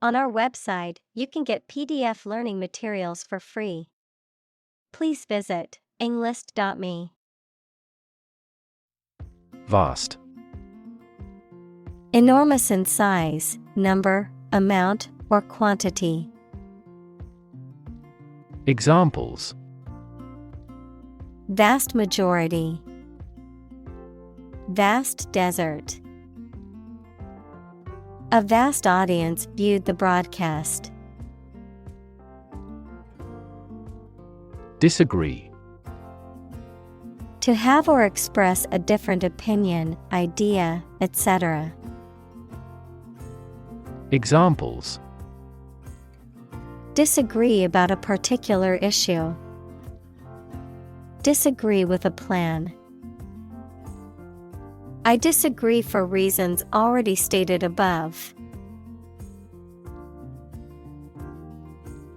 On our website, you can get PDF learning materials for free. Please visit englist.me. Vast. Enormous in size, number, amount, or quantity. Examples: Vast majority. Vast desert. A vast audience viewed the broadcast. Disagree. To have or express a different opinion, idea, etc. Examples: Disagree about a particular issue. Disagree with a plan. I disagree for reasons already stated above.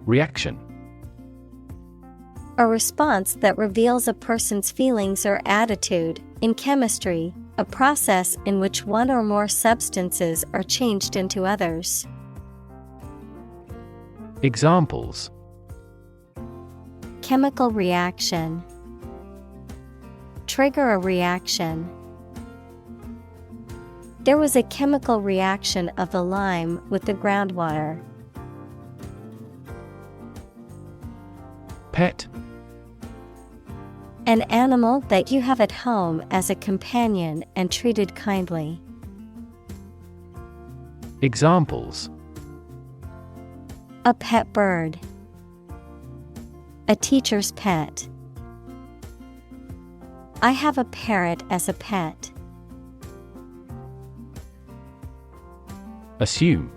Reaction. A response that reveals a person's feelings or attitude. In chemistry, a process in which one or more substances are changed into others. Examples: Chemical reaction. Trigger a reaction. There was a chemical reaction of the lime with the groundwater. Pet. An animal that you have at home as a companion and treated kindly. Examples: A pet bird. A teacher's pet. I have a parrot as a pet. Assume.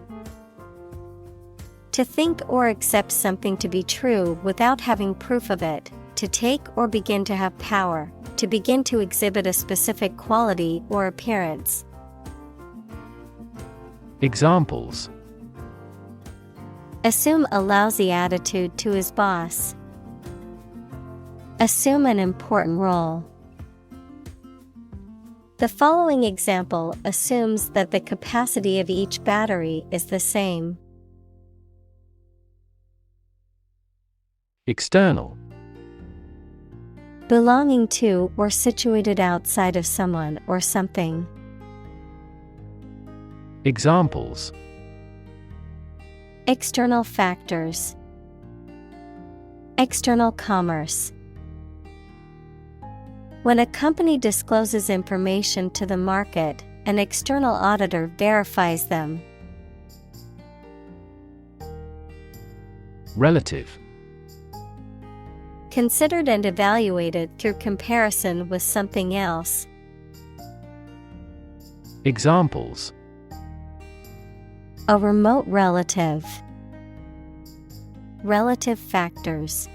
To think or accept something to be true without having proof of it, to take or begin to have power, to begin to exhibit a specific quality or appearance. Examples: Assume a lousy attitude to his boss. Assume an important role. The following example assumes that the capacity of each battery is the same. External. Belonging to or situated outside of someone or something. Examples: External factors. External commerce. When a company discloses information to the market, an external auditor verifies them. Relative. Considered and evaluated through comparison with something else. Examples: A remote relative. Relative factors.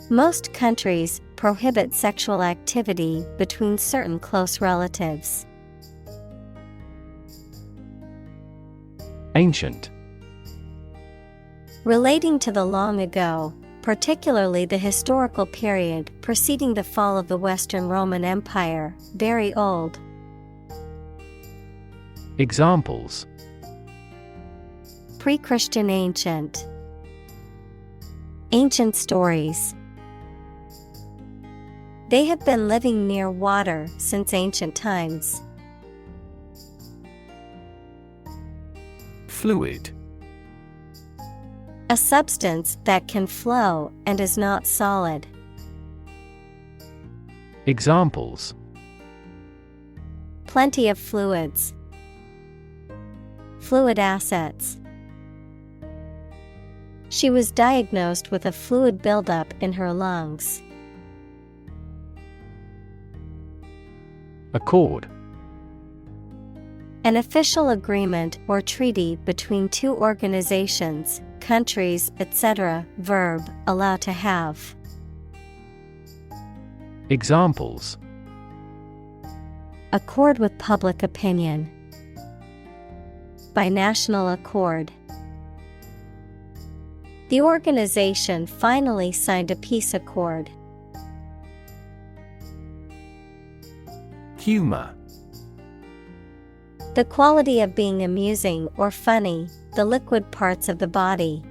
Most countries prohibit sexual activity between certain close relatives. Ancient. Relating to the long ago, particularly the historical period preceding the fall of the Western Roman Empire, very old. Examples: Pre-Christian ancient. Ancient stories. They have been living near water since ancient times. Fluid. A substance that can flow and is not solid. Examples: Plenty of fluids. Fluid assets. She was diagnosed with a fluid buildup in her lungs. Accord. An official agreement or treaty between two organizations, countries, etc. Verb, allow to have. Examples: Accord with public opinion. By national accord. The organization finally signed a peace accord. Humor. The quality of being amusing or funny, the liquid parts of the body.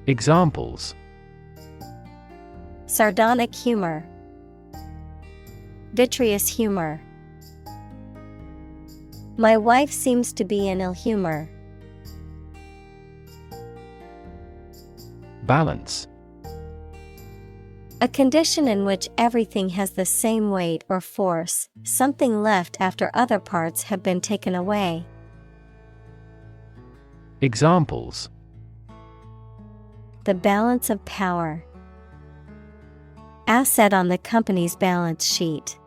Examples: Sardonic humor, vitreous humor. My wife seems to be in ill humor. Balance. A condition in which everything has the same weight or force, something left after other parts have been taken away. Examples: The balance of power. Asset on the company's balance sheet.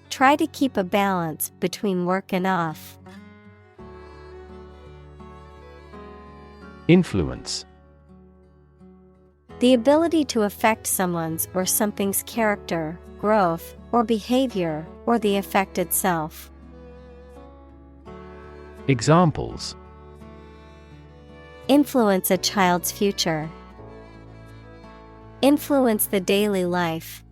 Try to keep a balance between work and off. Influence. The ability to affect someone's or something's character, growth, or behavior, or the effect itself. Examples: Influence a child's future. Influence the daily life.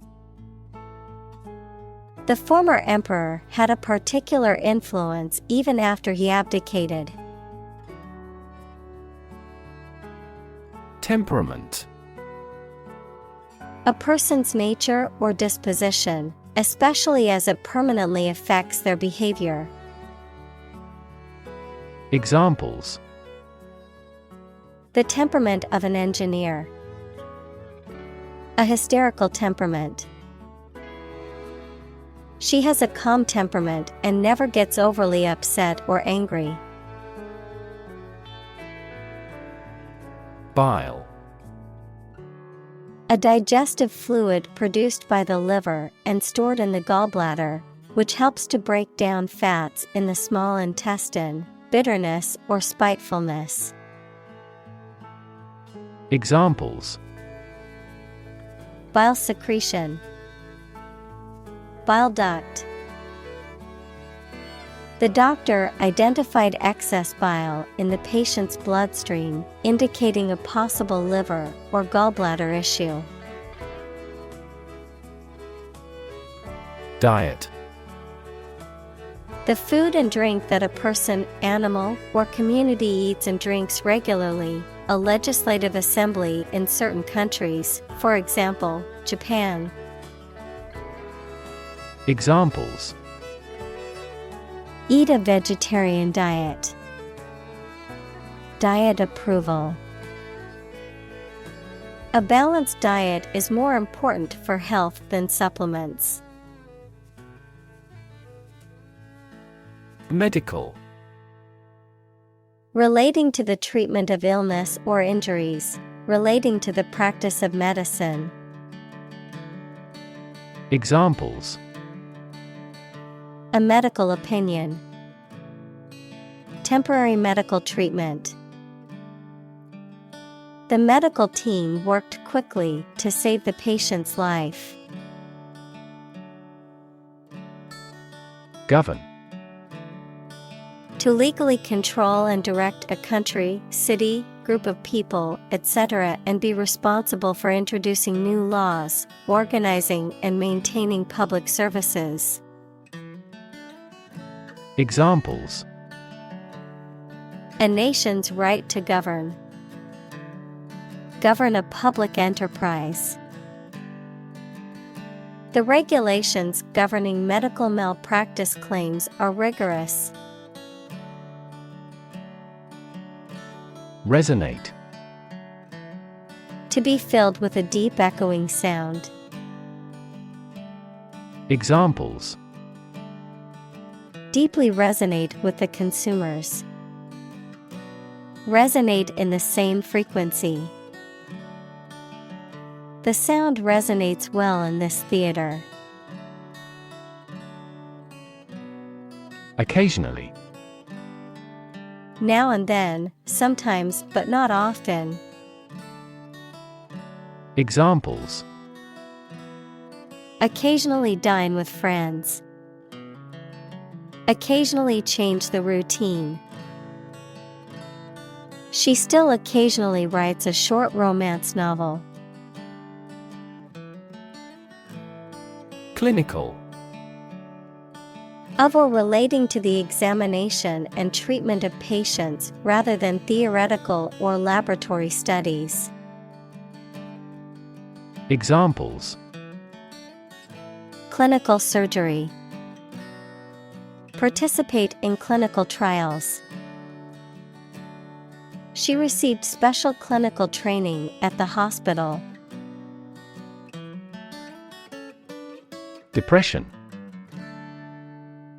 The former emperor had a particular influence even after he abdicated. Temperament. A person's nature or disposition, especially as it permanently affects their behavior. Examples: The temperament of an engineer. A hysterical temperament. She has a calm temperament and never gets overly upset or angry. Bile. A digestive fluid produced by the liver and stored in the gallbladder, which helps to break down fats in the small intestine, bitterness or spitefulness. Examples: Bile secretion. Bile duct. The doctor identified excess bile in the patient's bloodstream, indicating a possible liver or gallbladder issue. Diet. The food and drink that a person, animal, or community eats and drinks regularly, a legislative assembly in certain countries, for example, Japan. Examples: Eat a vegetarian diet. Diet approval. A balanced diet is more important for health than supplements. Medical. Relating to the treatment of illness or injuries, relating to the practice of medicine. Examples: A medical opinion. Temporary medical treatment. The medical team worked quickly to save the patient's life. Govern. To legally control and direct a country, city, group of people, etc., and be responsible for introducing new laws, organizing and maintaining public services. Examples: A nation's right to govern. Govern a public enterprise. The regulations governing medical malpractice claims are rigorous. Resonate. To be filled with a deep echoing sound. Examples: Deeply resonate with the consumers. Resonate in the same frequency. The sound resonates well in this theater. Occasionally. Now and then, sometimes but not often. Examples: Occasionally dine with friends. Occasionally change the routine. She still occasionally writes a short romance novel. Clinical. Of or relating to the examination and treatment of patients rather than theoretical or laboratory studies. Examples: Clinical surgery. Participate in clinical trials. She received special clinical training at the hospital. Depression.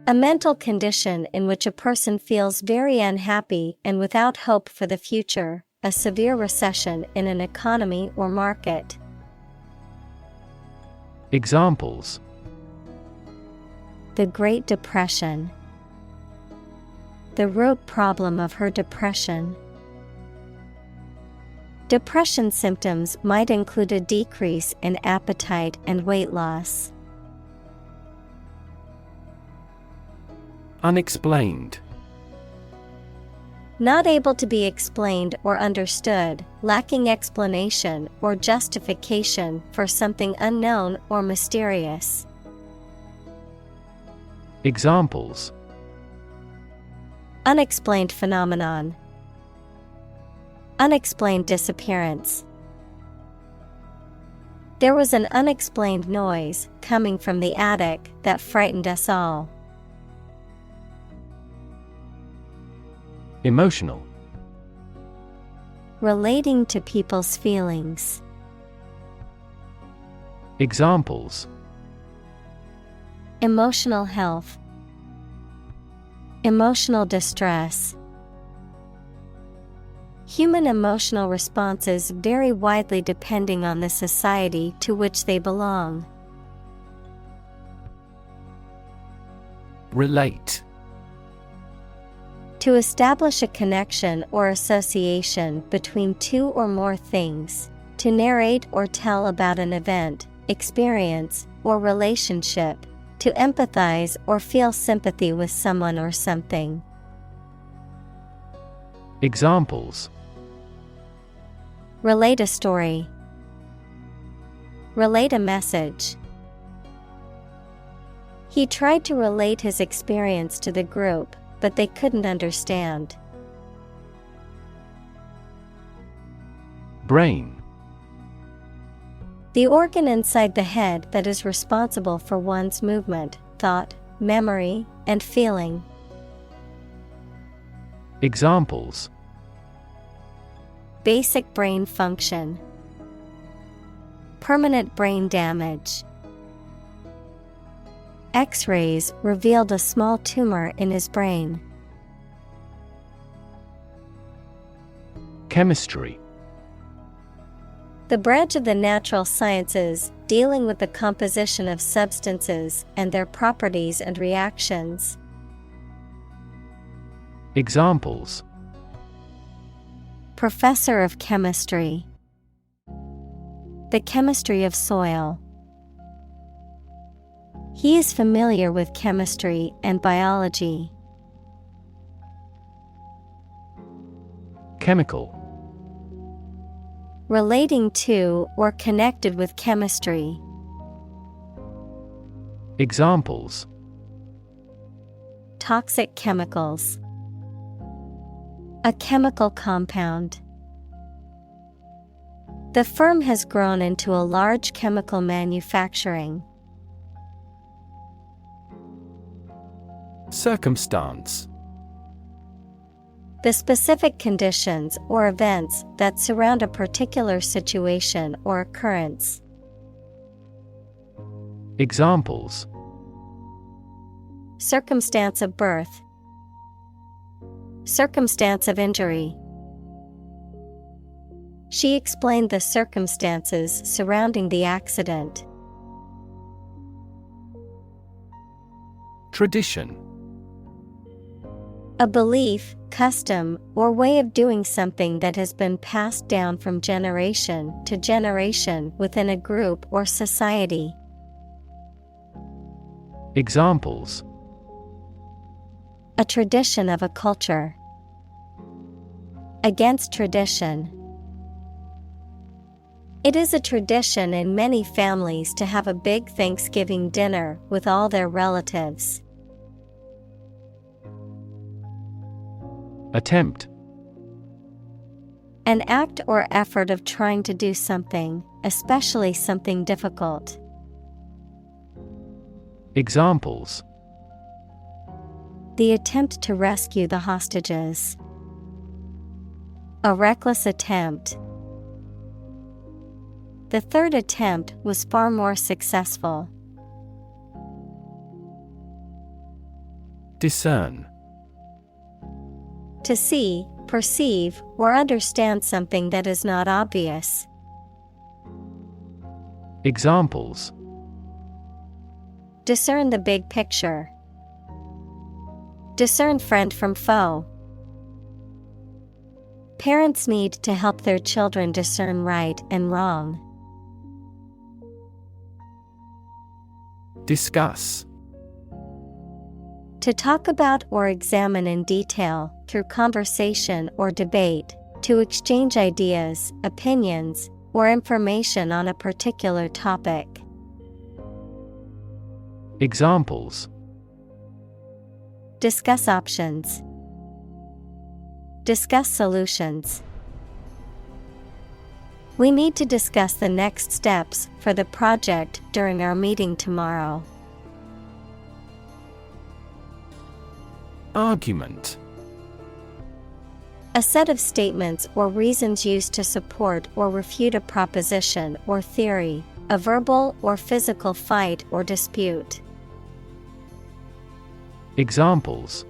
A mental condition in which a person feels very unhappy and without hope for the future, a severe recession in an economy or market. Examples: The Great Depression. The root problem of her depression. Depression symptoms might include a decrease in appetite and weight loss. Unexplained. Not able to be explained or understood, lacking explanation or justification for something unknown or mysterious. Examples: Unexplained phenomenon. Unexplained disappearance. There was an unexplained noise coming from the attic that frightened us all. Emotional. Relating to people's feelings. Examples: Emotional health. Emotional distress. Human emotional responses vary widely depending on the society to which they belong. Relate. To establish a connection or association between two or more things, to narrate or tell about an event, experience, or relationship, to empathize or feel sympathy with someone or something. Examples: Relate a story. Relate a message. He tried to relate his experience to the group, but they couldn't understand. Brain. The organ inside the head that is responsible for one's movement, thought, memory, and feeling. Examples: Basic brain function. Permanent brain damage. X-rays revealed a small tumor in his brain. Chemistry. The branch of the natural sciences dealing with the composition of substances and their properties and reactions. Examples: Professor of chemistry. The chemistry of soil. He is familiar with chemistry and biology. Chemical. Relating to or connected with chemistry. Examples: Toxic chemicals. A chemical compound. The firm has grown into a large chemical manufacturing. Circumstance. The specific conditions or events that surround a particular situation or occurrence. Examples: Circumstance of birth. Circumstance of injury. She explained the circumstances surrounding the accident. Tradition. A belief, custom, or way of doing something that has been passed down from generation to generation within a group or society. Examples: A tradition of a culture. Against tradition. It is a tradition in many families to have a big Thanksgiving dinner with all their relatives. Attempt. An act or effort of trying to do something, especially something difficult. Examples: The attempt to rescue the hostages. A reckless attempt. The third attempt was far more successful. Discern. To see, perceive, or understand something that is not obvious. Examples: Discern the big picture. Discern friend from foe. Parents need to help their children discern right and wrong. Discuss. To talk about or examine in detail, through conversation or debate, to exchange ideas, opinions, or information on a particular topic. Examples: Discuss options. Discuss solutions. We need to discuss the next steps for the project during our meeting tomorrow. Argument. A set of statements or reasons used to support or refute a proposition or theory, a verbal or physical fight or dispute. Examples: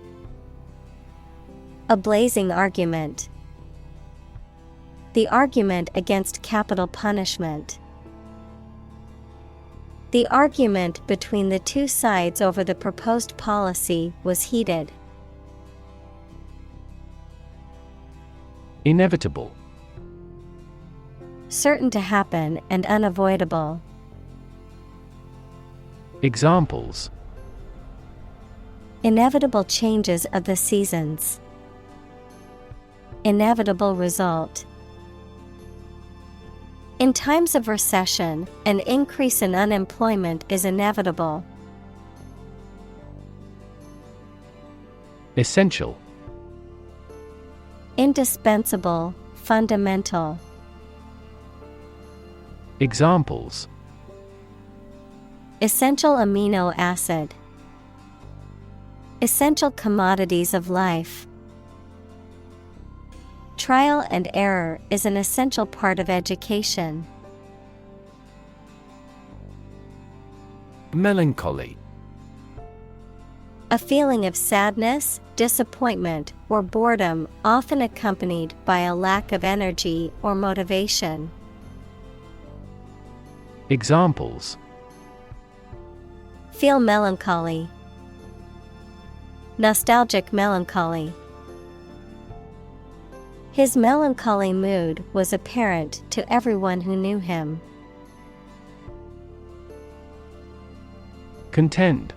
A blazing argument. The argument against capital punishment. The argument between the two sides over the proposed policy was heated. Inevitable. Certain to happen and unavoidable. Examples: Inevitable changes of the seasons. Inevitable result. In times of recession, an increase in unemployment is inevitable. Essential. Indispensable, fundamental. Examples: Essential amino acid. Essential commodities of life. Trial and error is an essential part of education. Melancholy. A feeling of sadness, disappointment, or boredom, often accompanied by a lack of energy or motivation. Examples: Feel melancholy. Nostalgic melancholy. His melancholy mood was apparent to everyone who knew him. Contend.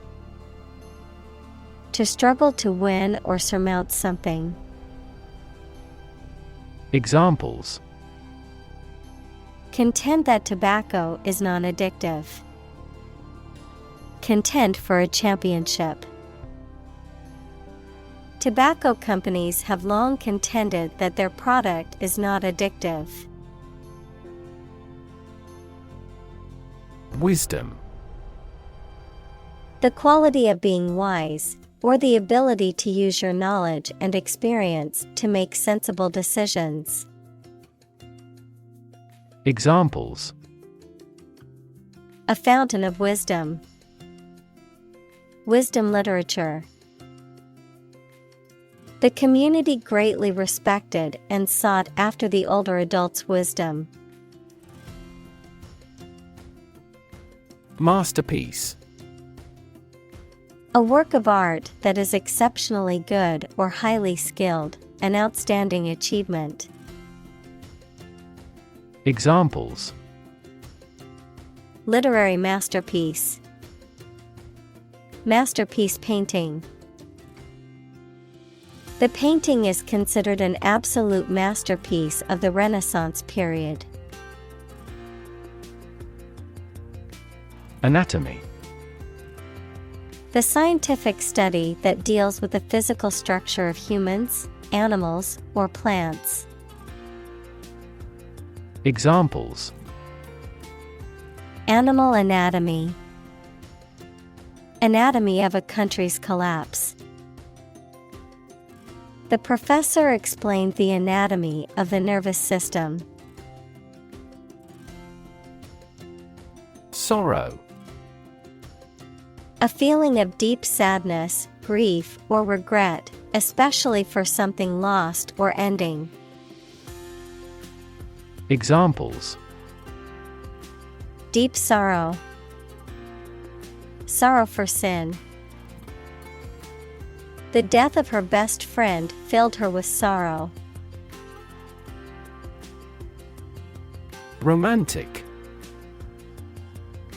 To struggle to win or surmount something. Examples: Contend that tobacco is non-addictive. Contend for a championship. Tobacco companies have long contended that their product is not addictive. Wisdom. The quality of being wise, or the ability to use your knowledge and experience to make sensible decisions. Examples: A fountain of wisdom. Wisdom literature. The community greatly respected and sought after the older adults' wisdom. Masterpiece. A work of art that is exceptionally good or highly skilled, an outstanding achievement. Examples: Literary masterpiece. Masterpiece painting. The painting is considered an absolute masterpiece of the Renaissance period. Anatomy. The scientific study that deals with the physical structure of humans, animals, or plants. Examples: Animal anatomy. Anatomy of a country's collapse. The professor explained the anatomy of the nervous system. Sorrow. A feeling of deep sadness, grief, or regret, especially for something lost or ending. Examples: Deep sorrow. Sorrow for sin. The death of her best friend filled her with sorrow. Romantic.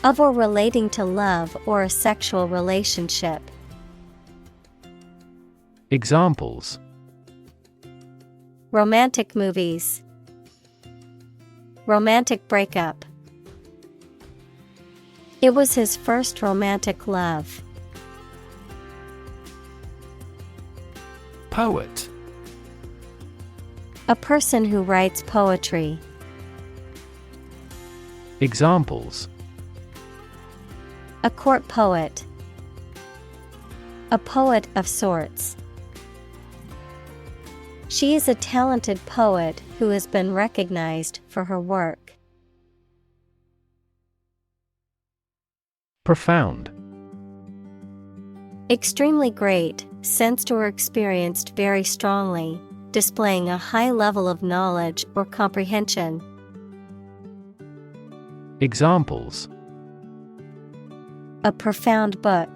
Of or relating to love or a sexual relationship. Examples: Romantic movies. Romantic breakup. It was his first romantic love. Poet. A person who writes poetry. Examples: A court poet. A poet of sorts. She is a talented poet who has been recognized for her work. Profound. Extremely great, sensed or experienced very strongly, displaying a high level of knowledge or comprehension. Examples: A profound book.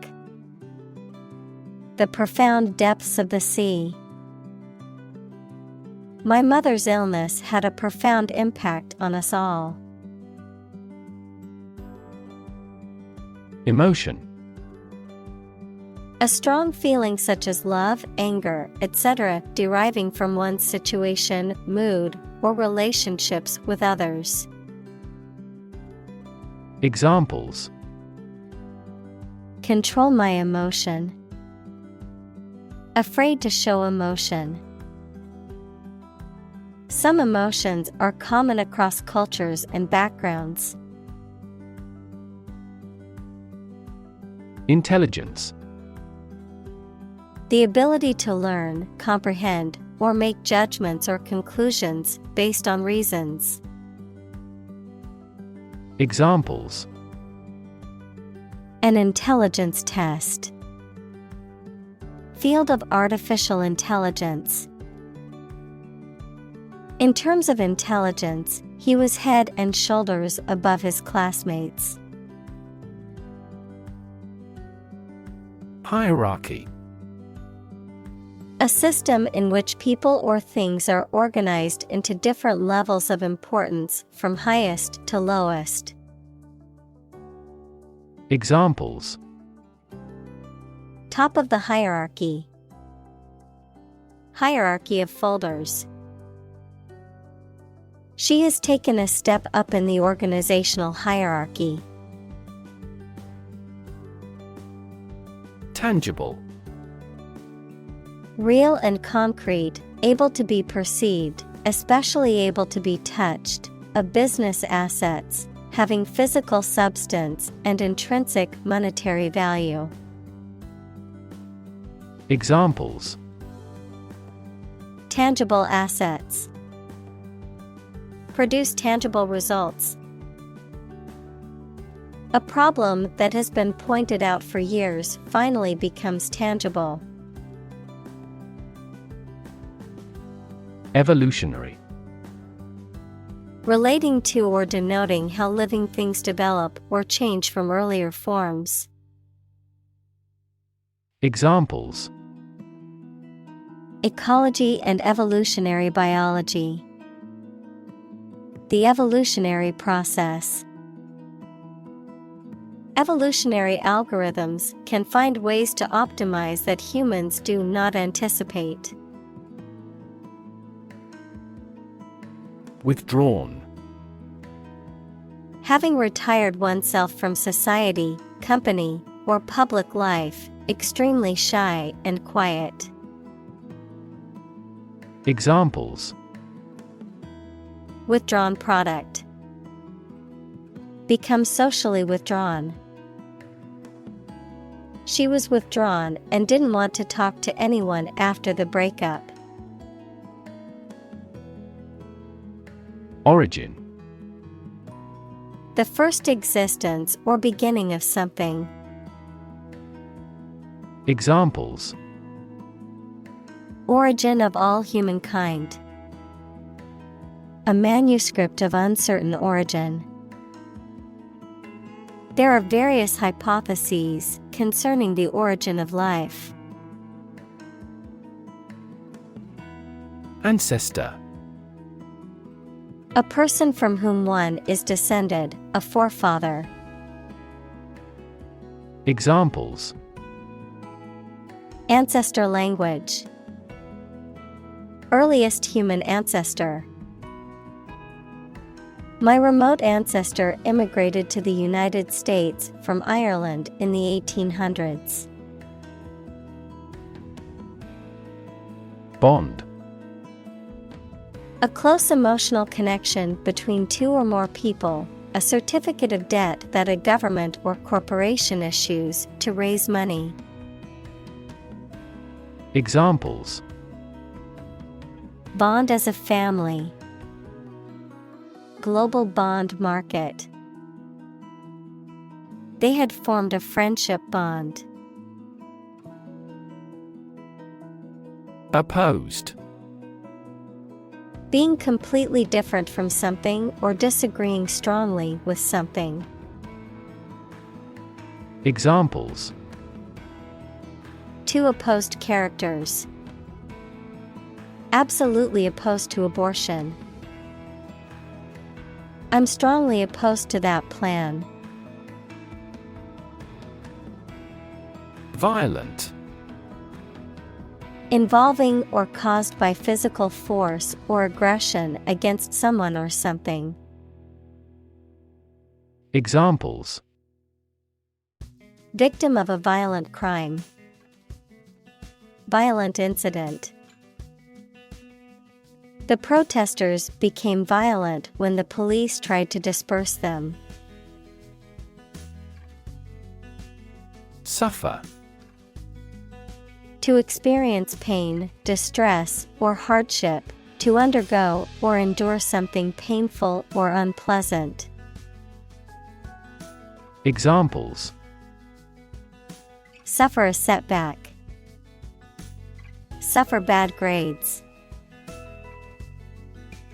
The profound depths of the sea. My mother's illness had a profound impact on us all. Emotion. A strong feeling such as love, anger, etc., deriving from one's situation, mood, or relationships with others. Examples: Control my emotion. Afraid to show emotion. Some emotions are common across cultures and backgrounds. Intelligence. The ability to learn, comprehend, or make judgments or conclusions based on reasons. Examples: An intelligence test. Field of artificial intelligence. In terms of intelligence, he was head and shoulders above his classmates. Hierarchy. A system in which people or things are organized into different levels of importance from highest to lowest. Examples: Top of the hierarchy. Hierarchy of folders. She has taken a step up in the organizational hierarchy. Tangible. Real and concrete, able to be perceived, especially able to be touched, of business assets, having physical substance and intrinsic monetary value. Examples: Tangible assets. Produce tangible results. A problem that has been pointed out for years finally becomes tangible. Evolutionary. Relating to or denoting how living things develop or change from earlier forms. Examples: Ecology and evolutionary biology. The evolutionary process. Evolutionary algorithms can find ways to optimize that humans do not anticipate. Withdrawn. Having retired oneself from society, company, or public life, extremely shy and quiet. Examples: withdrawn product. Become socially withdrawn. She was withdrawn and didn't want to talk to anyone after the breakup. Origin: the first existence or beginning of something. Examples: origin of all humankind. A manuscript of uncertain origin. There are various hypotheses concerning the origin of life. Ancestor: a person from whom one is descended, a forefather. Examples: ancestor language. Earliest human ancestor. My remote ancestor immigrated to the United States from Ireland in the 1800s. Bond: a close emotional connection between two or more people, a certificate of debt that a government or corporation issues to raise money. Examples: bond as a family. Global bond market. They had formed a friendship bond. Opposed: being completely different from something or disagreeing strongly with something. Examples: two opposed characters. Absolutely opposed to abortion. I'm strongly opposed to that plan. Violent: involving or caused by physical force or aggression against someone or something. Examples: victim of a violent crime. Violent incident. The protesters became violent when the police tried to disperse them. Suffer: to experience pain, distress, or hardship, to undergo or endure something painful or unpleasant. Examples: suffer a setback. Suffer bad grades.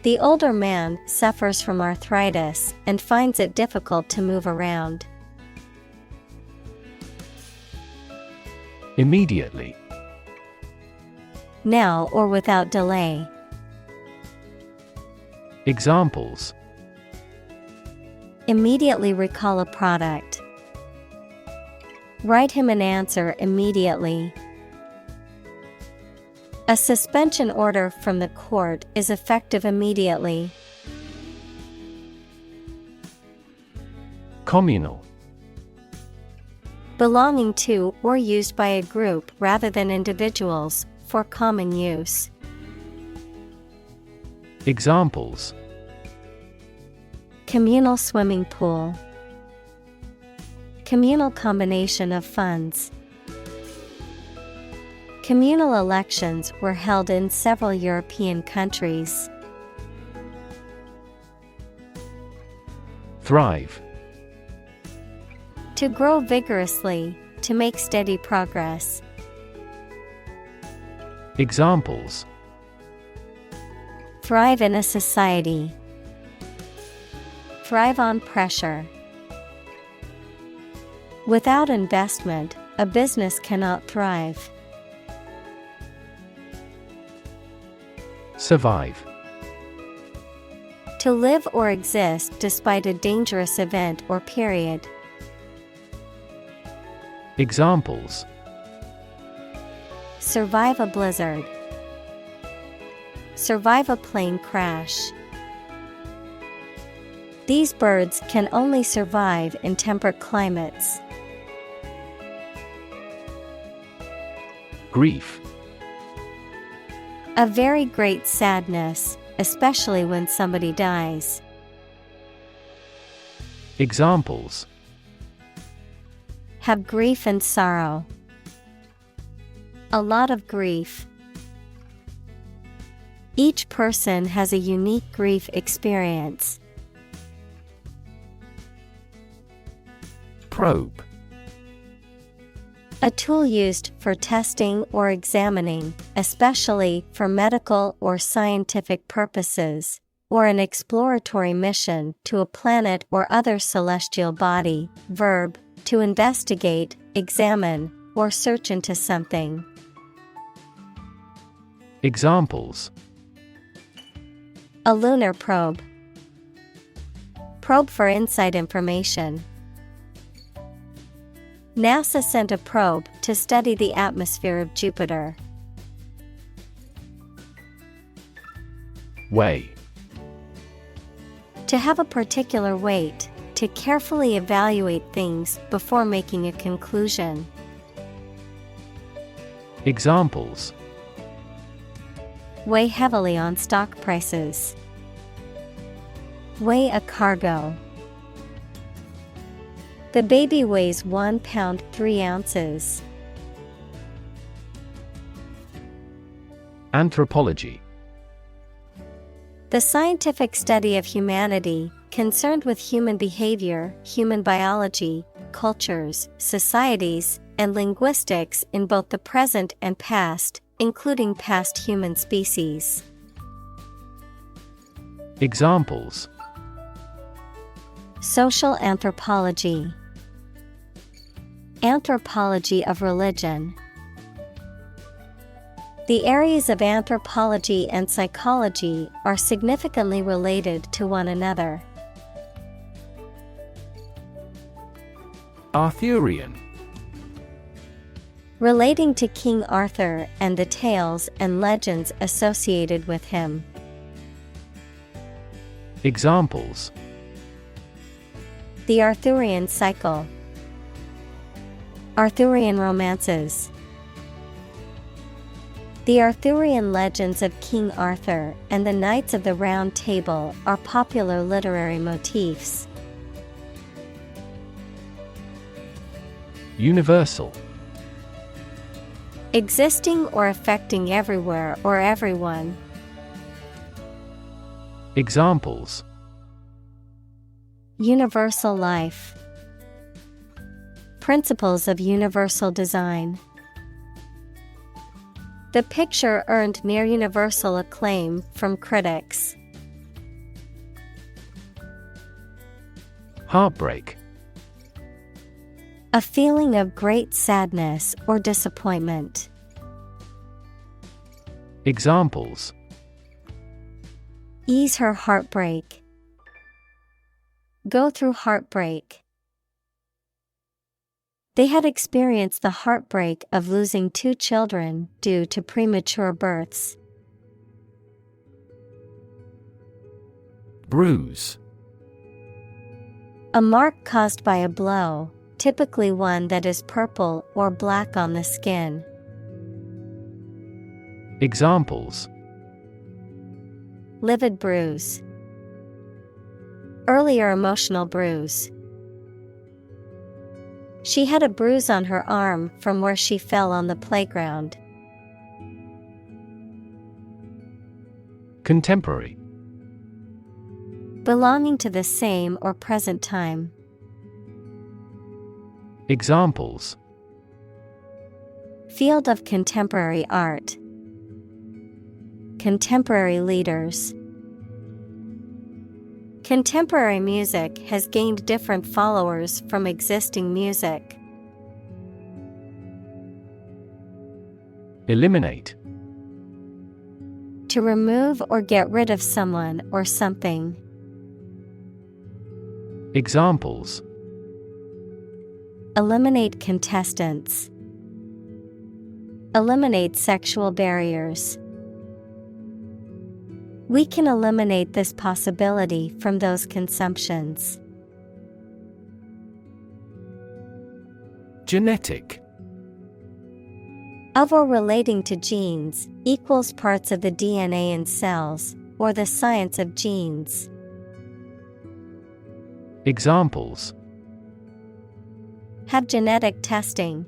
The older man suffers from arthritis and finds it difficult to move around. Immediately: now or without delay. Examples: immediately recall a product. Write him an answer immediately. A suspension order from the court is effective immediately. Communal: belonging to or used by a group rather than individuals, for common use. Examples: communal swimming pool. Communal combination of funds. Communal elections were held in several European countries. Thrive: to grow vigorously, to make steady progress. Examples: thrive in a society. Thrive on pressure. Without investment, a business cannot thrive. Survive: to live or exist despite a dangerous event or period. Examples: survive a blizzard. Survive a plane crash. These birds can only survive in temperate climates. Grief: A very great sadness, especially when somebody dies. Examples: Have grief and sorrow. A lot of grief. Each person has a unique grief experience. Probe. A tool used for testing or examining, especially for medical or scientific purposes, or an exploratory mission to a planet or other celestial body. Verb, to investigate, examine, or search into something. Examples: A lunar probe. Probe for inside information. NASA sent a probe to study the atmosphere of Jupiter. Weigh. To have a particular weight, to carefully evaluate things before making a conclusion. Examples: Weigh heavily on stock prices. Weigh a cargo. The baby weighs 1 pound 3 ounces. Anthropology. The scientific study of humanity, concerned with human behavior, human biology, cultures, societies, and linguistics in both the present and past, including past human species. Examples: Social anthropology. Anthropology of religion. The areas of anthropology and psychology are significantly related to one another. Arthurian. Relating to King Arthur and the tales and legends associated with him. Examples: The Arthurian cycle. Arthurian romances. The Arthurian legends of King Arthur and the Knights of the Round Table are popular literary motifs. Universal. Existing or affecting everywhere or everyone. Examples: Universal life. Principles of universal design. The picture earned near universal acclaim from critics. Heartbreak. A feeling of great sadness or disappointment. Examples: Ease her heartbreak. Go through heartbreak. They had experienced the heartbreak of losing 2 children due to premature births. Bruise. A mark caused by a blow, typically one that is purple or black on the skin. Examples: Livid bruise. Earlier emotional bruise. She had a bruise on her arm from where she fell on the playground. Contemporary. Belonging to the same or present time. Examples: Field of contemporary art. Contemporary leaders. Contemporary music has gained different followers from existing music. Eliminate. To remove or get rid of someone or something. Examples: Eliminate contestants. Eliminate sexual barriers. We can eliminate this possibility from those consumptions. Genetic. Of or relating to genes, equals parts of the DNA in cells, or the science of genes. Examples: Have genetic testing.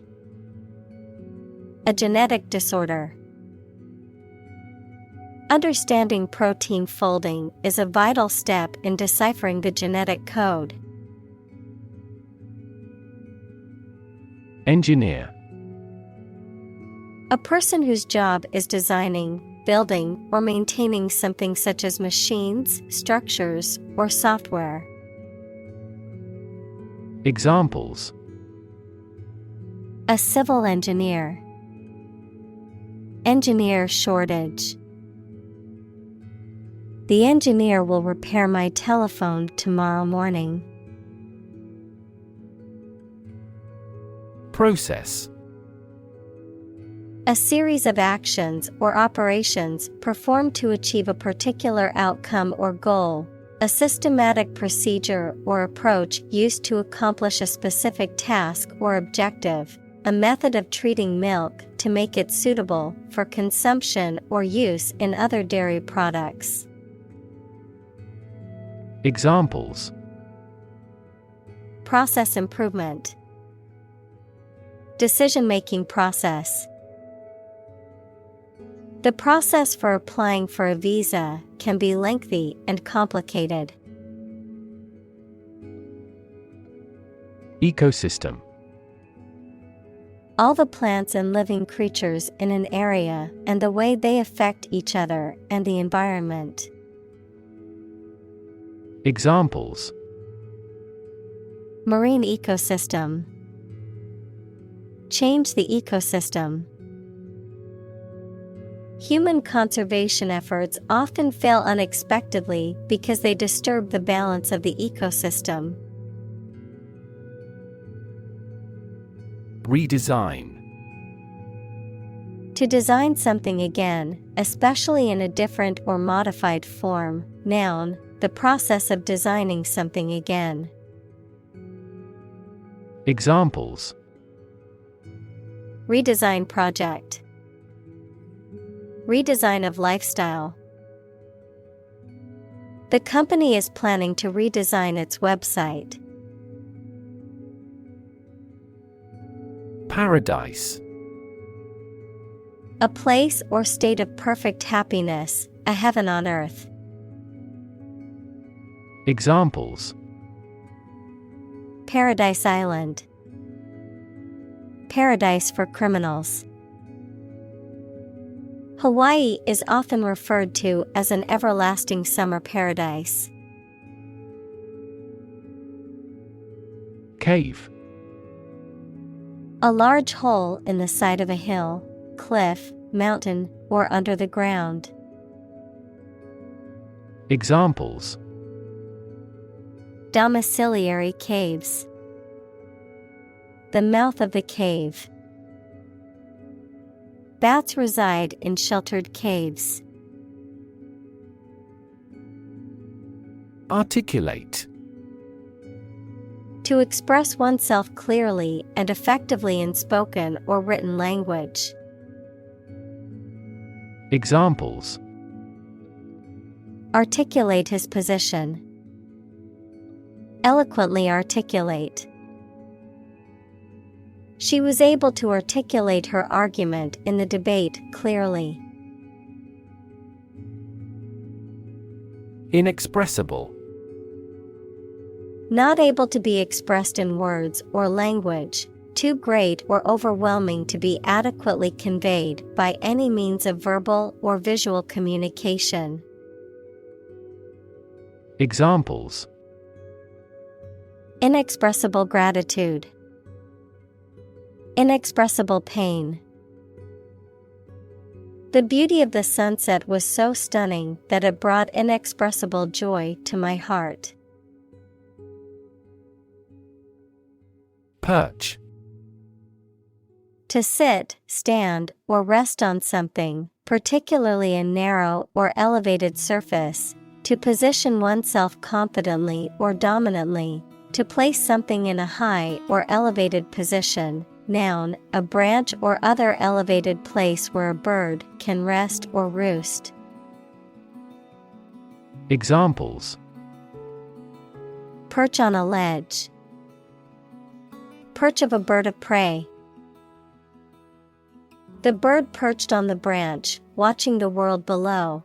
A genetic disorder. Understanding protein folding is a vital step in deciphering the genetic code. Engineer. A person whose job is designing, building, or maintaining something such as machines, structures, or software. Examples: A civil engineer. Engineer shortage. The engineer will repair my telephone tomorrow morning. Process. A series of actions or operations performed to achieve a particular outcome or goal, a systematic procedure or approach used to accomplish a specific task or objective, a method of treating milk to make it suitable for consumption or use in other dairy products. Examples: Process improvement. Decision-making process. The process for applying for a visa can be lengthy and complicated. Ecosystem. All the plants and living creatures in an area and the way they affect each other and the environment. Examples: Marine ecosystem. Change the ecosystem. Human conservation efforts often fail unexpectedly because they disturb the balance of the ecosystem. Redesign. To design something again, especially in a different or modified form. Noun, the process of designing something again. Examples: Redesign project. Redesign of lifestyle. The company is planning to redesign its website. Paradise. A place or state of perfect happiness, a heaven on earth. Examples: Paradise Island. Paradise for criminals. Hawaii is often referred to as an everlasting summer paradise. Cave. A large hole in the side of a hill, cliff, mountain, or under the ground. Examples: Domiciliary caves. The mouth of the cave. Bats reside in sheltered caves. Articulate. To express oneself clearly and effectively in spoken or written language. Examples: Articulate his position. Eloquently articulate. She was able to articulate her argument in the debate clearly. Inexpressible. Not able to be expressed in words or language, too great or overwhelming to be adequately conveyed by any means of verbal or visual communication. Examples: Inexpressible gratitude. Inexpressible pain. The beauty of the sunset was so stunning that it brought inexpressible joy to my heart. Perch. To sit, stand, or rest on something, particularly a narrow or elevated surface, to position oneself confidently or dominantly, to place something in a high or elevated position, Noun, a branch or other elevated place where a bird can rest or roost. Examples: Perch on a ledge. Perch of a bird of prey. The bird perched on the branch, watching the world below.